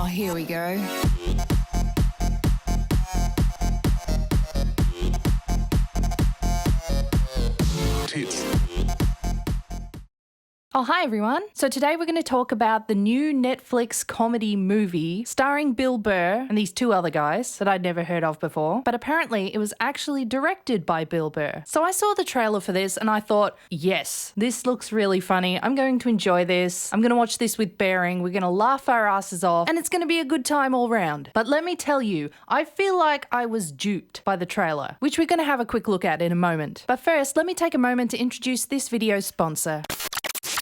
Oh, here we go. Tits. Oh, hi everyone. So today we're going to talk about the new Netflix comedy movie starring Bill Burr and these two other guys that I'd never heard of before. But apparently it was actually directed by Bill Burr. So I saw the trailer for this and I thought, yes, this looks really funny. I'm going to enjoy this. I'm going to watch this with bearing. We're going to laugh our asses off and it's going to be a good time all round. But let me tell you, I feel like I was duped by the trailer, which we're going to have a quick look at in a moment. But first, let me take a moment to introduce this video's sponsor.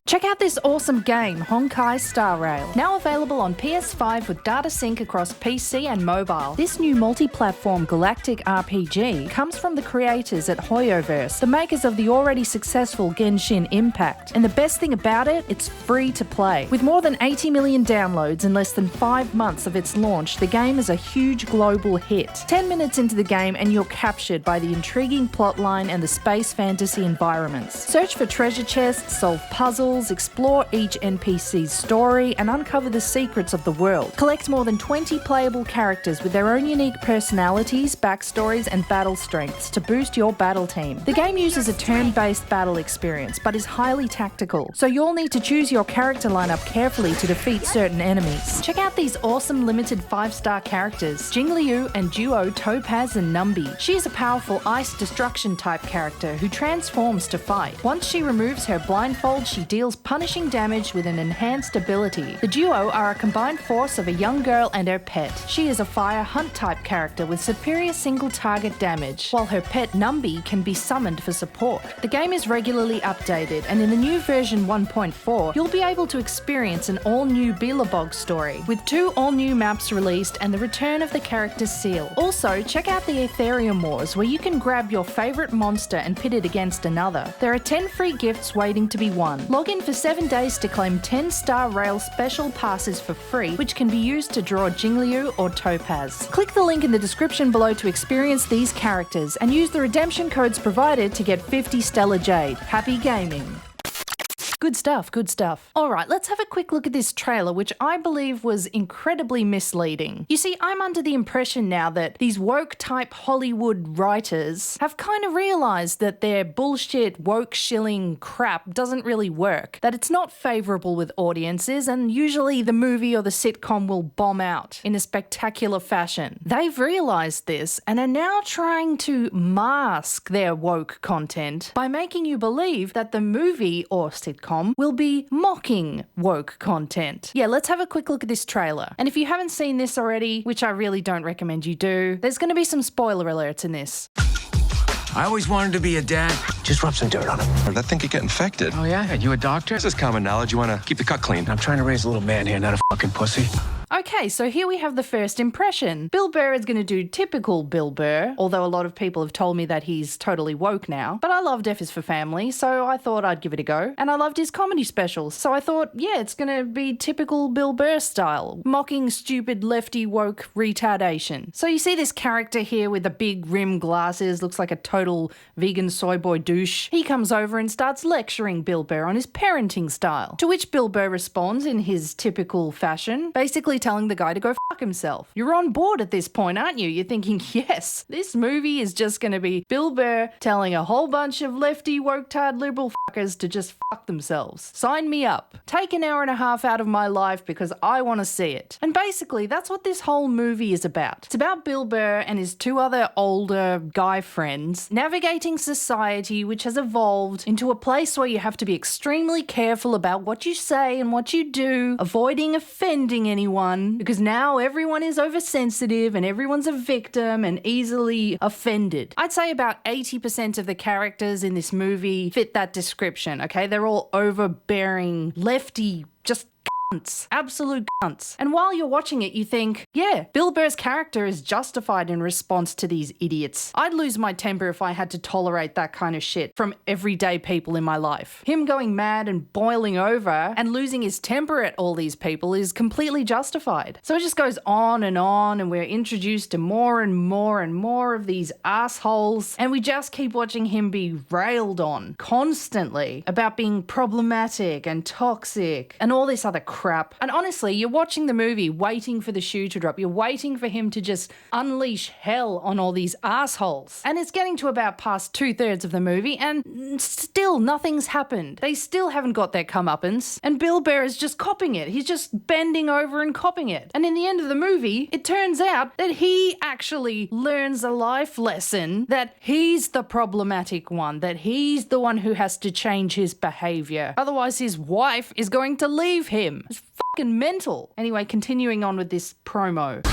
Check out this awesome game, Honkai Star Rail. Now available on PS5 with data sync across PC and mobile. This new multi-platform galactic RPG comes from the creators at Hoyoverse, the makers of the already successful Genshin Impact. And the best thing about it, it's free to play. With more than 80 million downloads in less than 5 months of its launch, the game is a huge global hit. 10 minutes into the game and you're captured by the intriguing plotline and the space fantasy environments. Search for treasure chests, solve puzzles, explore each NPC's story, and uncover the secrets of the world. Collect more than 20 playable characters with their own unique personalities, backstories, and battle strengths to boost your battle team. The game uses a turn-based battle experience, but is highly tactical, so you'll need to choose your character lineup carefully to defeat certain enemies. Check out these awesome limited 5-star characters, Jingliu and duo Topaz and Numby. She is a powerful ice destruction type character who transforms to fight. Once she removes her blindfold, she deals punishing damage with an enhanced ability. The duo are a combined force of a young girl and her pet. She is a fire hunt type character with superior single target damage, while her pet Numby can be summoned for support. The game is regularly updated, and in the new version 1.4, you'll be able to experience an all-new Billabong story, with 2 all-new maps released and the return of the character's seal. Also, check out the Ethereum Wars, where you can grab your favorite monster and pit it against another. There are 10 free gifts waiting to be won. Log in for 7 days to claim 10 Star Rail special passes for free, which can be used to draw Jingliu or Topaz. Click the link in the description below to experience these characters and use the redemption codes provided to get 50 Stellar Jade. Happy gaming! Good stuff, good stuff. Alright, let's have a quick look at this trailer, which I believe was incredibly misleading. You see, I'm under the impression now that these woke-type Hollywood writers have kind of realised that their bullshit, woke-shilling crap doesn't really work, that it's not favourable with audiences, and usually the movie or the sitcom will bomb out in a spectacular fashion. They've realised this and are now trying to mask their woke content by making you believe that the movie or sitcom will be mocking woke content. Yeah, let's have a quick look at this trailer. And if you haven't seen this already, which I really don't recommend you do, there's going to be some spoiler alerts in this. I always wanted to be a dad. Just rub some dirt on him. That thing could get infected. Oh, yeah? You a doctor? This is common knowledge. You want to keep the cut clean. I'm trying to raise a little man here, not a fucking pussy. Okay, so here we have the first impression. Bill Burr is going to do typical Bill Burr, although a lot of people have told me that he's totally woke now. But I loved F is for Family, so I thought I'd give it a go. And I loved his comedy specials, so I thought, yeah, it's going to be typical Bill Burr style, mocking stupid lefty woke retardation. So you see this character here with the big rim glasses, looks like a total vegan soy boy douche. He comes over and starts lecturing Bill Burr on his parenting style, to which Bill Burr responds in his typical fashion, basically telling the guy to go fuck himself. You're on board at this point, aren't you? You're thinking, yes, this movie is just going to be Bill Burr telling a whole bunch of lefty, woke-tard liberal fuckers to just fuck themselves. Sign me up. Take an hour and a half out of my life because I want to see it. And basically, that's what this whole movie is about. It's about Bill Burr and his 2 other older guy friends navigating society, which has evolved into a place where you have to be extremely careful about what you say and what you do, avoiding offending anyone, because now everyone is oversensitive and everyone's a victim and easily offended. I'd say about 80% of the characters in this movie fit that description, okay? They're all overbearing, lefty, just cunts. Absolute cunts. And while you're watching it, you think, yeah, Bill Burr's character is justified in response to these idiots. I'd lose my temper if I had to tolerate that kind of shit from everyday people in my life. Him going mad and boiling over and losing his temper at all these people is completely justified. So it just goes on, and we're introduced to more and more and more of these assholes, and we just keep watching him be railed on constantly about being problematic and toxic and all this other crap crap. And honestly, you're watching the movie waiting for the shoe to drop. You're waiting for him to just unleash hell on all these assholes. And it's getting to about past 2/3 of the movie and still nothing's happened. They still haven't got their comeuppance. And Bill Burr is just copping it. He's just bending over and copping it. And in the end of the movie, it turns out that he actually learns a life lesson that he's the problematic one, that he's the one who has to change his behavior. Otherwise, his wife is going to leave him. It's fucking mental. Anyway, continuing on with this promo.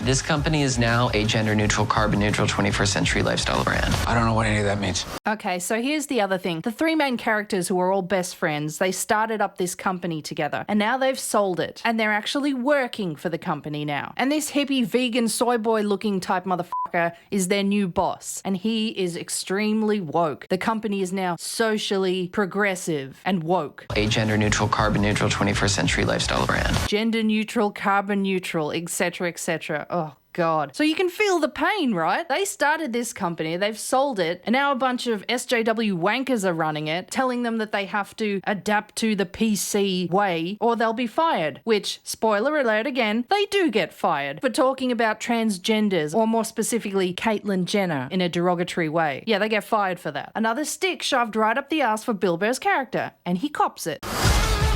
This company is now a gender-neutral, carbon-neutral 21st century lifestyle brand. I don't know what any of that means. Okay, so here's the other thing. The three main characters who are all best friends, they started up this company together and now they've sold it and they're actually working for the company now. And this hippie, vegan, soy boy looking type motherfucker is their new boss and he is extremely woke. The company is now socially progressive and woke. A gender-neutral, carbon-neutral 21st century lifestyle brand. Gender neutral, carbon neutral, etc., etc. Oh, God. So you can feel the pain, right? They started this company, they've sold it, and now a bunch of SJW wankers are running it, telling them that they have to adapt to the PC way or they'll be fired. Which, spoiler alert again, they do get fired for talking about transgenders, or more specifically, Caitlyn Jenner, in a derogatory way. Yeah, they get fired for that. Another stick shoved right up the ass for Bill Burr's character, and he cops it.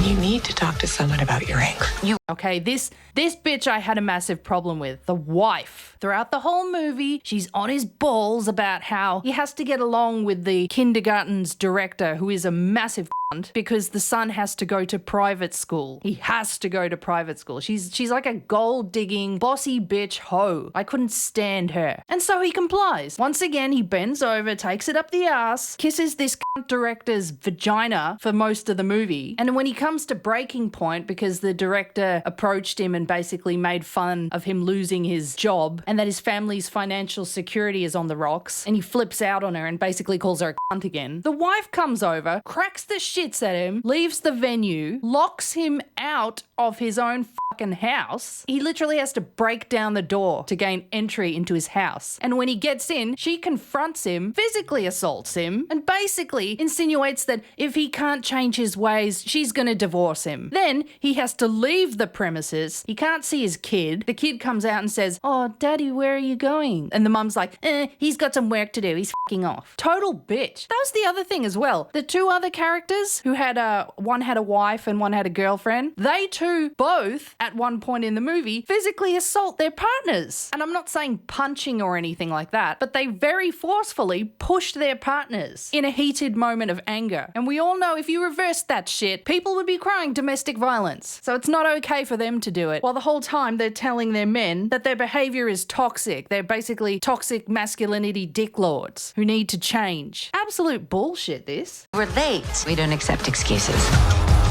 You need to talk to someone about your anger. Okay, this bitch I had a massive problem with. The wife. Throughout the whole movie, she's on his balls about how he has to get along with the kindergarten's director, who is a massive cunt, because the son has to go to private school. He has to go to private school. She's like a gold-digging, bossy bitch hoe. I couldn't stand her. And so he complies. Once again, he bends over, takes it up the ass, kisses this cunt director's vagina for most of the movie, and when he comes to breaking point because the director approached him and basically made fun of him losing his job and that his family's financial security is on the rocks, and he flips out on her and basically calls her a cunt again. The wife comes over, cracks the shits at him, leaves the venue, locks him out of his own fucking house. He literally has to break down the door to gain entry into his house. And when he gets in, she confronts him, physically assaults him, and basically insinuates that if he can't change his ways, she's gonna divorce him. Then he has to leave the premises. He can't see his kid. The kid comes out and says, "Oh, Daddy, where are you going?" And the mum's like, he's got some work to do. He's fucking off. Total bitch. That was the other thing as well. The two other characters who had one had a wife and one had a girlfriend, they two both, at one point in the movie, physically assault their partners. And I'm not saying punching or anything like that, but they very forcefully pushed their partners in a heated moment of anger. And we all know if you reversed that shit, people would be crying domestic violence. So it's not okay for them to do it. While the whole time they're telling their men that their behavior is toxic. They're basically toxic masculinity dicklords who need to change. Absolute bullshit, this. We're late. We don't accept excuses.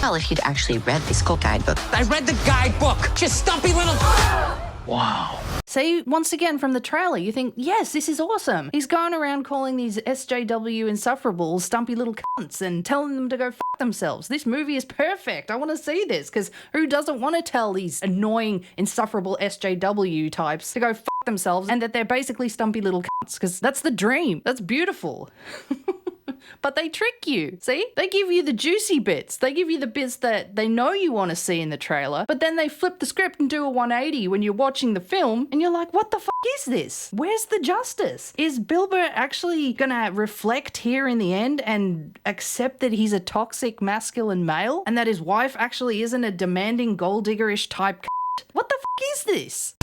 Well, if you'd actually read the school guidebook. I read the guidebook. Just stumpy little... Wow. See, once again from the trailer, you think, yes, this is awesome. He's going around calling these SJW insufferables stumpy little cunts and telling them to go f*** themselves. This movie is perfect. I want to see this, because who doesn't want to tell these annoying, insufferable SJW types to go f*** themselves and that they're basically stumpy little cunts, because that's the dream. That's beautiful. But they trick you, see? They give you the juicy bits. They give you the bits that they know you want to see in the trailer, but then they flip the script and do a 180 when you're watching the film, and you're like, what the fuck is this? Where's the justice? Is Bill Burr actually gonna reflect here in the end and accept that he's a toxic masculine male, and that his wife actually isn't a demanding gold digger-ish type c***? What the fuck is this?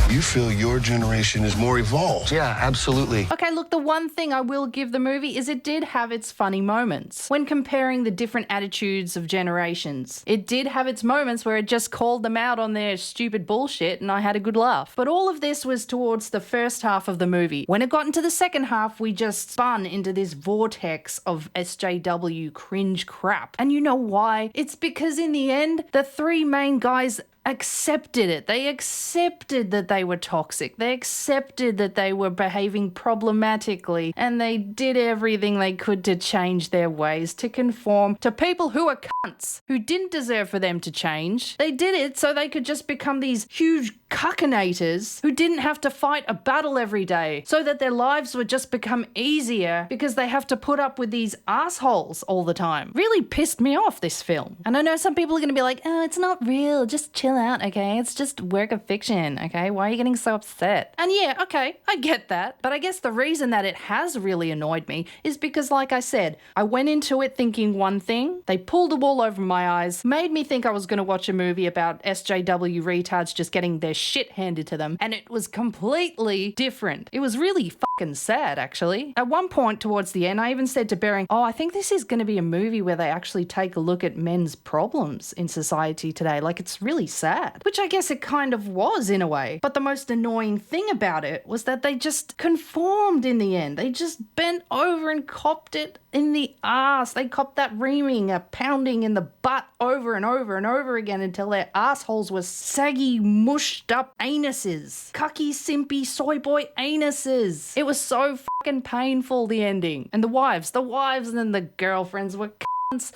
You feel your generation is more evolved. Yeah, absolutely. Okay, look, the one thing I will give the movie is it did have its funny moments. When comparing the different attitudes of generations, it did have its moments where it just called them out on their stupid bullshit and I had a good laugh. But all of this was towards the first half of the movie. When it got into the second half, we just spun into this vortex of SJW cringe crap. And you know why? It's because in the end, the three main guys accepted it. They accepted that they were toxic. They accepted that they were behaving problematically, and they did everything they could to change their ways, to conform to people who are cunts, who didn't deserve for them to change. They did it so they could just become these huge cuckinators who didn't have to fight a battle every day, so that their lives would just become easier because they have to put up with these assholes all the time. Really pissed me off, this film. And I know some people are going to be like, oh, it's not real, just chill out, okay? It's just work of fiction, okay? Why are you getting so upset? And yeah, okay, I get that. But I guess the reason that it has really annoyed me is because, like I said, I went into it thinking one thing, they pulled the wool over my eyes, made me think I was going to watch a movie about SJW retards just getting their shit handed to them, and it was completely different. It was really fucking sad, actually. At one point towards the end, I even said to Bering, oh, I think this is going to be a movie where they actually take a look at men's problems in society today. Like, it's really sad. Which I guess it kind of was in a way. But the most annoying thing about it was that they just conformed in the end. They just bent over and copped it in the ass. They copped that reaming, a pounding in the butt over and over and over again until their assholes were saggy, mushed up anuses. Cucky, simpy, soy boy anuses. It was so fucking painful, the ending. And the wives and then the girlfriends were cunts.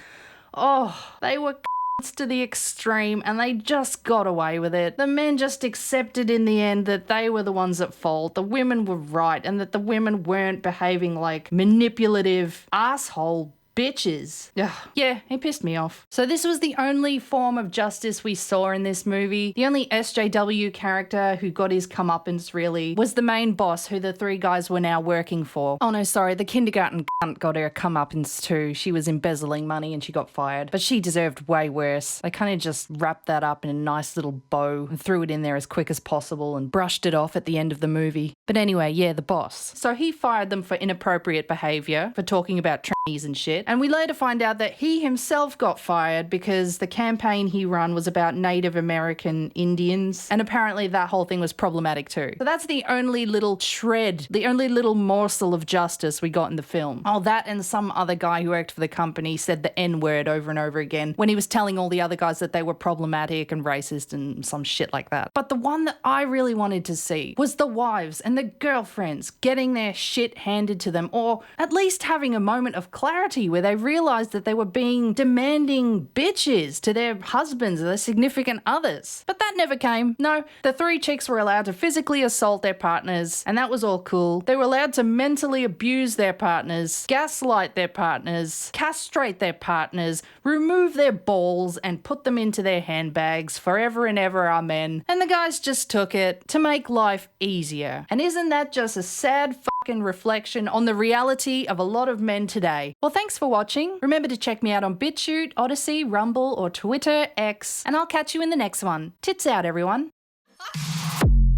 Oh, they were cunts to the extreme, and they just got away with it. The men just accepted in the end that they were the ones at fault. The women were right, and that the women weren't behaving like manipulative asshole bitches. Ugh. Yeah, it pissed me off. So this was the only form of justice we saw in this movie. The only SJW character who got his comeuppance, really, was the main boss, who the three guys were now working for. Oh no, sorry, the kindergarten cunt got her comeuppance too. She was embezzling money and she got fired. But she deserved way worse. They kind of just wrapped that up in a nice little bow and threw it in there as quick as possible and brushed it off at the end of the movie. But anyway, yeah, the boss. So he fired them for inappropriate behaviour, for talking about trannies and shit. And we later find out that he himself got fired because the campaign he ran was about Native American Indians, and apparently that whole thing was problematic too. So that's the only little shred, the only little morsel of justice we got in the film. Oh, that and some other guy who worked for the company said the N-word over and over again when he was telling all the other guys that they were problematic and racist and some shit like that. But the one that I really wanted to see was the wives and the girlfriends getting their shit handed to them, or at least having a moment of clarity where they realized that they were being demanding bitches to their husbands or their significant others. But that never came. No, the three chicks were allowed to physically assault their partners, and that was all cool. They were allowed to mentally abuse their partners, gaslight their partners, castrate their partners, remove their balls, and put them into their handbags forever and ever, amen. And the guys just took it to make life easier. And isn't that just a sad fucking reflection on the reality of a lot of men today? Well, thanks for watching. Remember to check me out on BitChute, Odyssey, Rumble, or Twitter, X, and I'll catch you in the next one. Tits out, everyone.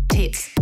Tits.